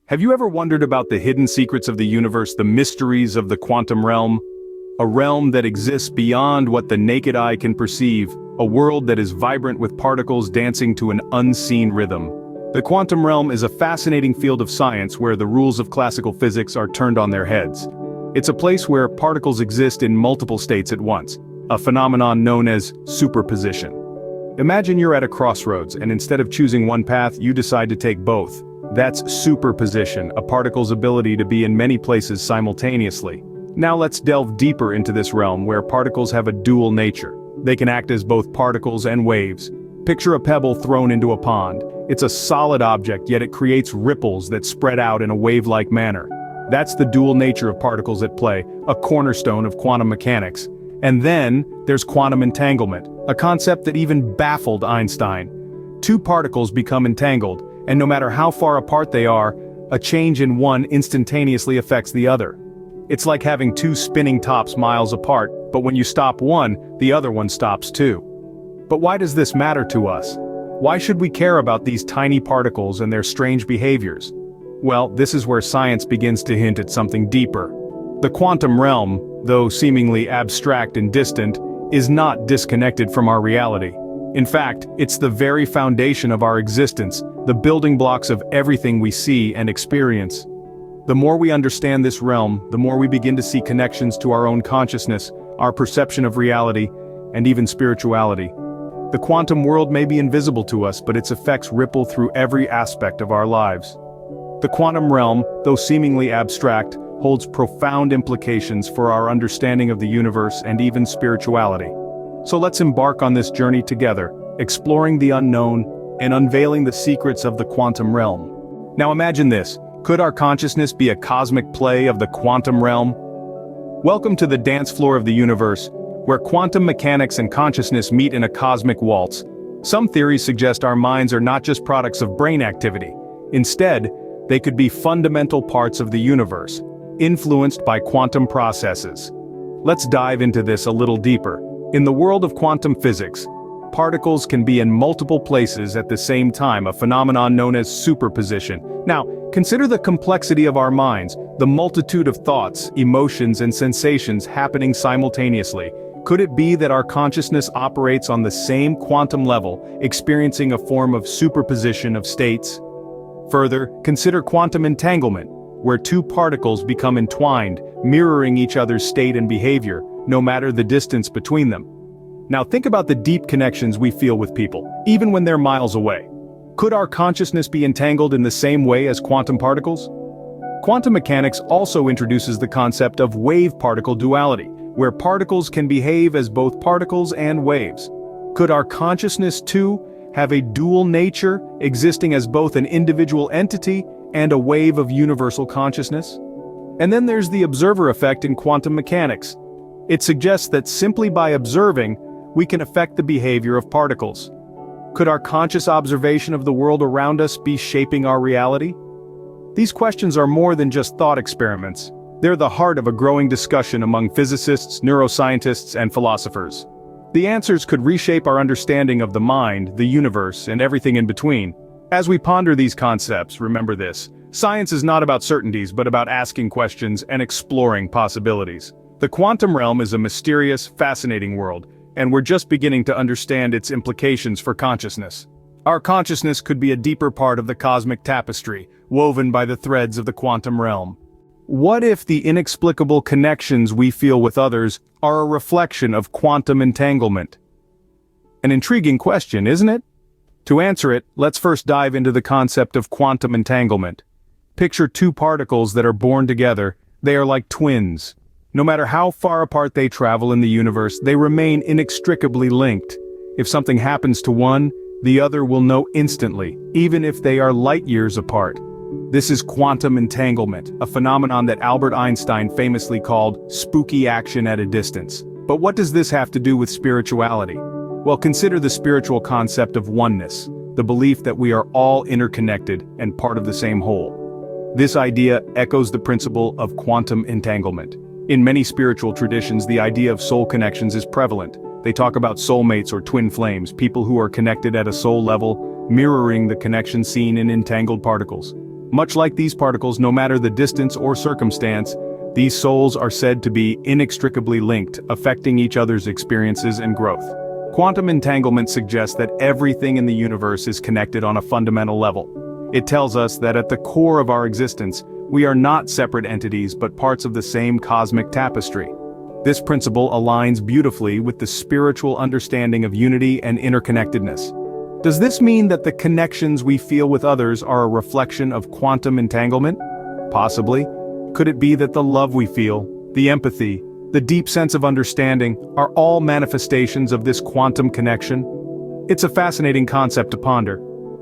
Have you ever wondered about the hidden secrets of the universe, the mysteries of the quantum realm? A realm that exists beyond what the naked eye can perceive, a world that is vibrant with particles dancing to an unseen rhythm. The quantum realm is a fascinating field of science where the rules of classical physics are turned on their heads. It's a place where particles exist in multiple states at once, a phenomenon known as superposition. Imagine you're at a crossroads and instead of choosing one path, you decide to take both. That's superposition, a particle's ability to be in many places simultaneously. Now let's delve deeper into this realm where particles have a dual nature. They can act as both particles and waves. Picture a pebble thrown into a pond. It's a solid object, yet it creates ripples that spread out in a wave-like manner. That's the dual nature of particles at play, a cornerstone of quantum mechanics. And then, there's quantum entanglement, a concept that even baffled Einstein. Two particles become entangled, and no matter how far apart they are, a change in one instantaneously affects the other. It's like having two spinning tops miles apart, but when you stop one, the other one stops too. But why does this matter to us? Why should we care about these tiny particles and their strange behaviors? Well, this is where science begins to hint at something deeper. The quantum realm, though seemingly abstract and distant, is not disconnected from our reality. In fact, it's the very foundation of our existence, the building blocks of everything we see and experience. The more we understand this realm, the more we begin to see connections to our own consciousness, our perception of reality, and even spirituality. The quantum world may be invisible to us, but its effects ripple through every aspect of our lives. The quantum realm, though seemingly abstract, holds profound implications for our understanding of the universe and even spirituality. So let's embark on this journey together, exploring the unknown and unveiling the secrets of the quantum realm. Now imagine this. Could our consciousness be a cosmic play of the quantum realm? Welcome to the dance floor of the universe, where quantum mechanics and consciousness meet in a cosmic waltz. Some theories suggest our minds are not just products of brain activity. Instead, they could be fundamental parts of the universe, influenced by quantum processes. Let's dive into this a little deeper. In the world of quantum physics, particles can be in multiple places at the same time, a phenomenon known as superposition. Now, consider the complexity of our minds, the multitude of thoughts, emotions, and sensations happening simultaneously. Could it be that our consciousness operates on the same quantum level, experiencing a form of superposition of states? Further, consider quantum entanglement, where two particles become entwined, mirroring each other's state and behavior, no matter the distance between them. Now think about the deep connections we feel with people, even when they're miles away. Could our consciousness be entangled in the same way as quantum particles? Quantum mechanics also introduces the concept of wave-particle duality, where particles can behave as both particles and waves. Could our consciousness, too, have a dual nature, existing as both an individual entity and a wave of universal consciousness? And then there's the observer effect in quantum mechanics. It suggests that simply by observing, we can affect the behavior of particles. Could our conscious observation of the world around us be shaping our reality? These questions are more than just thought experiments. They're the heart of a growing discussion among physicists, neuroscientists, and philosophers. The answers could reshape our understanding of the mind, the universe, and everything in between. As we ponder these concepts, remember this: science is not about certainties, but about asking questions and exploring possibilities. The quantum realm is a mysterious, fascinating world, and we're just beginning to understand its implications for consciousness. Our consciousness could be a deeper part of the cosmic tapestry, woven by the threads of the quantum realm. What if the inexplicable connections we feel with others are a reflection of quantum entanglement? An intriguing question, isn't it? To answer it, let's first dive into the concept of quantum entanglement. Picture two particles that are born together. They are like twins. No matter how far apart they travel in the universe, they remain inextricably linked. If something happens to one, the other will know instantly, even if they are light years apart. This is quantum entanglement, a phenomenon that Albert Einstein famously called spooky action at a distance. But what does this have to do with spirituality? Well, consider the spiritual concept of oneness, the belief that we are all interconnected and part of the same whole. This idea echoes the principle of quantum entanglement. In many spiritual traditions, the idea of soul connections is prevalent. They talk about soulmates or twin flames, people who are connected at a soul level, mirroring the connection seen in entangled particles. Much like these particles, no matter the distance or circumstance, these souls are said to be inextricably linked, affecting each other's experiences and growth. Quantum entanglement suggests that everything in the universe is connected on a fundamental level. It tells us that at the core of our existence, we are not separate entities but parts of the same cosmic tapestry. This principle aligns beautifully with the spiritual understanding of unity and interconnectedness. Does this mean that the connections we feel with others are a reflection of quantum entanglement? Possibly. Could it be that the love we feel, the empathy, the deep sense of understanding, are all manifestations of this quantum connection? It's a fascinating concept to ponder.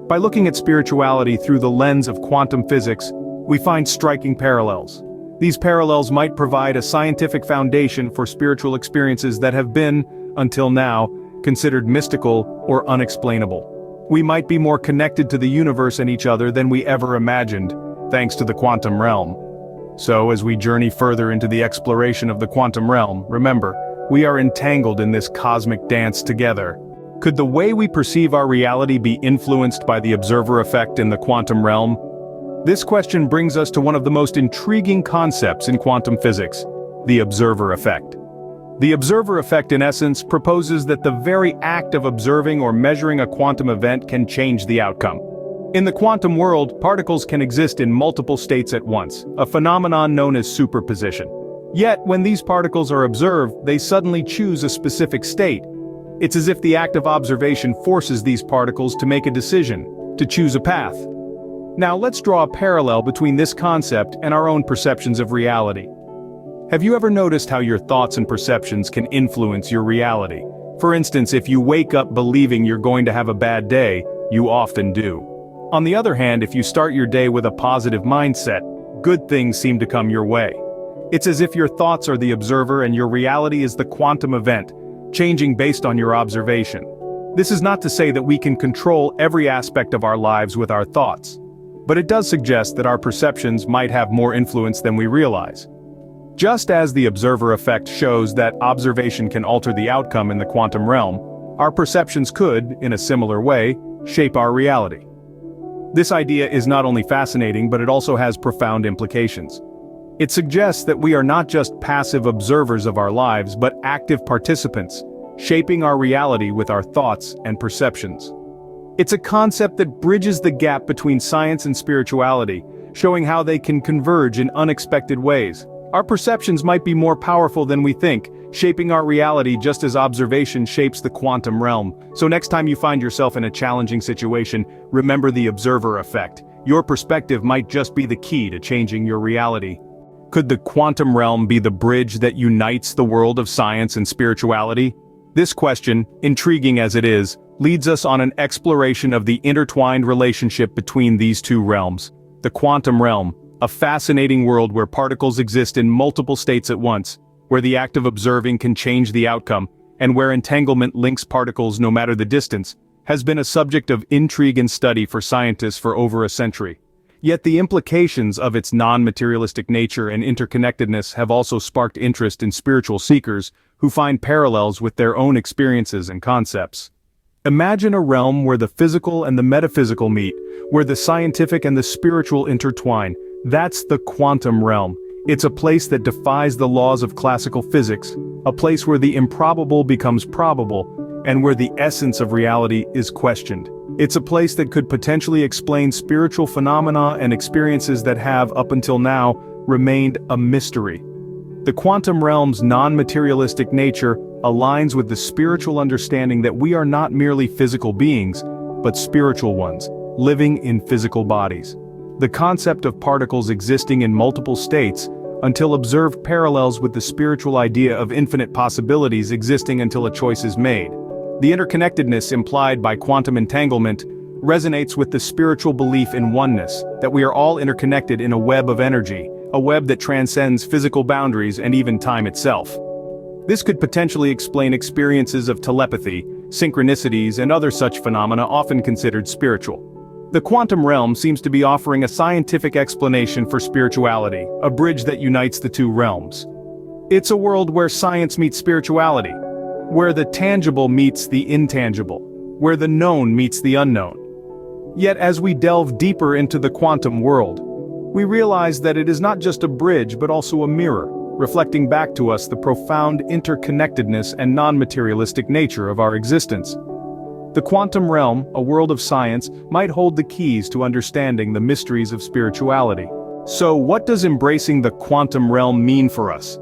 By looking at spirituality through the lens of quantum physics, we find striking parallels. These parallels might provide a scientific foundation for spiritual experiences that have been, until now, considered mystical or unexplainable. We might be more connected to the universe and each other than we ever imagined, thanks to the quantum realm. So, as we journey further into the exploration of the quantum realm, remember, we are entangled in this cosmic dance together. Could the way we perceive our reality be influenced by the observer effect in the quantum realm? This question brings us to one of the most intriguing concepts in quantum physics, the observer effect. The observer effect, in essence, proposes that the very act of observing or measuring a quantum event can change the outcome. In the quantum world, particles can exist in multiple states at once, a phenomenon known as superposition. Yet, when these particles are observed, they suddenly choose a specific state. It's as if the act of observation forces these particles to make a decision, to choose a path. Now let's draw a parallel between this concept and our own perceptions of reality. Have you ever noticed how your thoughts and perceptions can influence your reality? For instance, if you wake up believing you're going to have a bad day, you often do. On the other hand, if you start your day with a positive mindset, good things seem to come your way. It's as if your thoughts are the observer and your reality is the quantum event, changing based on your observation. This is not to say that we can control every aspect of our lives with our thoughts. But it does suggest that our perceptions might have more influence than we realize. Just as the observer effect shows that observation can alter the outcome in the quantum realm, our perceptions could, in a similar way, shape our reality. This idea is not only fascinating, but it also has profound implications. It suggests that we are not just passive observers of our lives, but active participants, shaping our reality with our thoughts and perceptions. It's a concept that bridges the gap between science and spirituality, showing how they can converge in unexpected ways. Our perceptions might be more powerful than we think, shaping our reality just as observation shapes the quantum realm. So next time you find yourself in a challenging situation, remember the observer effect. Your perspective might just be the key to changing your reality. Could the quantum realm be the bridge that unites the world of science and spirituality? This question, intriguing as it is, leads us on an exploration of the intertwined relationship between these two realms. The quantum realm, a fascinating world where particles exist in multiple states at once, where the act of observing can change the outcome, and where entanglement links particles no matter the distance, has been a subject of intrigue and study for scientists for over a century. Yet the implications of its non-materialistic nature and interconnectedness have also sparked interest in spiritual seekers who find parallels with their own experiences and concepts. Imagine a realm where the physical and the metaphysical meet, where the scientific and the spiritual intertwine. That's the quantum realm. It's a place that defies the laws of classical physics, a place where the improbable becomes probable, and where the essence of reality is questioned. It's a place that could potentially explain spiritual phenomena and experiences that have, up until now, remained a mystery. The quantum realm's non-materialistic nature aligns with the spiritual understanding that we are not merely physical beings, but spiritual ones, living in physical bodies. The concept of particles existing in multiple states, until observed, parallels with the spiritual idea of infinite possibilities existing until a choice is made. The interconnectedness implied by quantum entanglement resonates with the spiritual belief in oneness, that we are all interconnected in a web of energy, a web that transcends physical boundaries and even time itself. This could potentially explain experiences of telepathy, synchronicities, and other such phenomena often considered spiritual. The quantum realm seems to be offering a scientific explanation for spirituality, a bridge that unites the two realms. It's a world where science meets spirituality, where the tangible meets the intangible, where the known meets the unknown. Yet as we delve deeper into the quantum world, we realize that it is not just a bridge but also a mirror, reflecting back to us the profound interconnectedness and non-materialistic nature of our existence. The quantum realm, a world of science, might hold the keys to understanding the mysteries of spirituality. So what does embracing the quantum realm mean for us?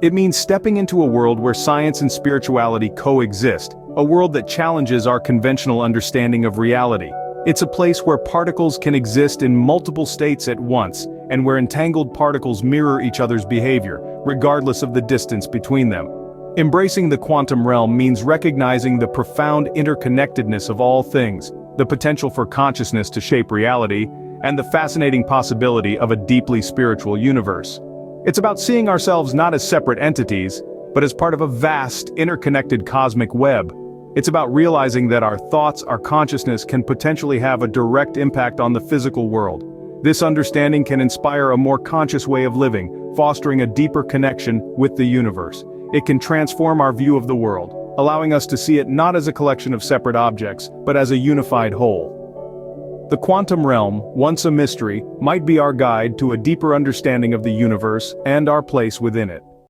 It means stepping into a world where science and spirituality coexist, a world that challenges our conventional understanding of reality. It's a place where particles can exist in multiple states at once, and where entangled particles mirror each other's behavior, regardless of the distance between them. Embracing the quantum realm means recognizing the profound interconnectedness of all things, the potential for consciousness to shape reality, and the fascinating possibility of a deeply spiritual universe. It's about seeing ourselves not as separate entities, but as part of a vast, interconnected cosmic web. It's about realizing that our thoughts, our consciousness can potentially have a direct impact on the physical world. This understanding can inspire a more conscious way of living, fostering a deeper connection with the universe. It can transform our view of the world, allowing us to see it not as a collection of separate objects, but as a unified whole. The quantum realm, once a mystery, might be our guide to a deeper understanding of the universe and our place within it.